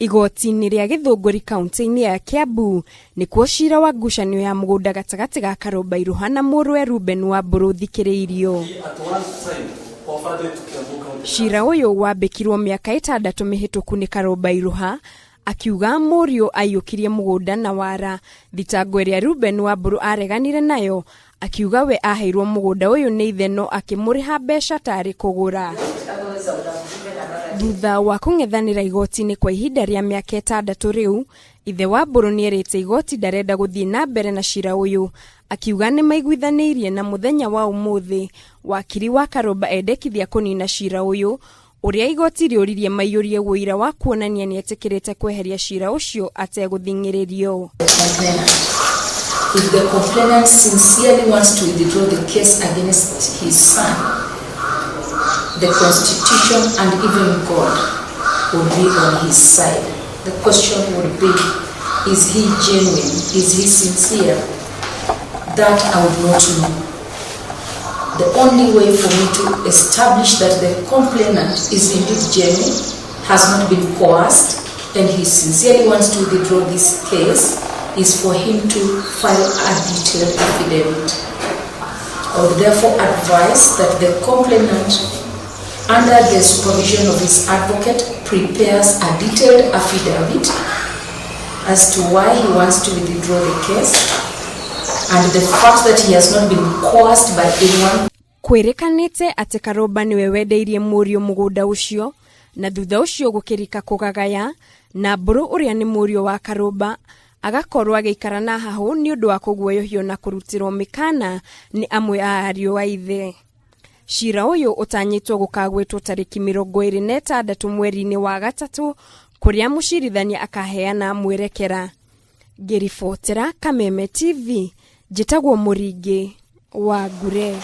Igoti-inĩ rĩa Githunguri kaunti-inĩ ya Kiambu nĩkuo cira wa ngucanio ya mugunda gatagati ga Karobairuha na mũrũwe Ruben Wamburu thikĩrĩirio. Cira ũyũ wambĩkirwo mĩaka 6 mĩhĩtũku nĩ Karobairuha akiuga muriu aiyũkirie mugunda na wara. Thitango ĩrĩa Ruben Wamburu areganire nayo akiuga we aheirwo mugunda ũyũ nĩ ithe no akĩmũrĩha mbeca tarĩ kũgũra. Thutha wa kũng'ethanĩra igoti-inĩ kwa ihinda rĩa mĩaka 6 rĩu, ithe Wamburu nĩerĩte igoti ndarenda gũthiĩ na mbere na cira ũyũ, akiuga nĩ maiguithanĩirie na mũthenya wa ũmũthĩ wakiri wa Karoba endekithia kunina cira ũyũ, ũrĩa igoti rĩũririe maiyũrie wuira wa kuonania nĩetĩkĩrĩte kweheria cira ũcio ategũthing'ĩrĩrio. If the complainant sincerely wants to withdraw the case against his son, the Constitution and even God would be on his side. The question would be, is he genuine? Is he sincere? That I would not know. The only way for me to establish that the complainant is indeed genuine, has not been coerced, and he sincerely wants to withdraw this case, is for him to file a detailed affidavit. I would therefore advise that the complainant, under the supervision of his advocate, prepares a detailed affidavit as to why he wants to withdraw the case and the fact that he has not been coerced by anyone. Kwĩrĩkanĩte atĩ Karoba nĩwe wendeirie mũriu mugunda ũcio na thutha ũcio gũkĩrika kũgagaya na Mburu ũrĩa nĩ mũriu wa Karoba agakorwo agĩikara na hahũ nĩ ũndũ wa kũguoyohio na kũrutirwo mĩkana nĩ amwe a ariũ a ithe. Cira ũyũ ũtanyĩtwo gũkagwĩtwo tarĩki 26 mweri-inĩ wa gatatũ kũrĩa mũcirithania akaheana mwerekera. Ngĩribotera Kameme TV, njĩtagwo Mũringi wa Ngure.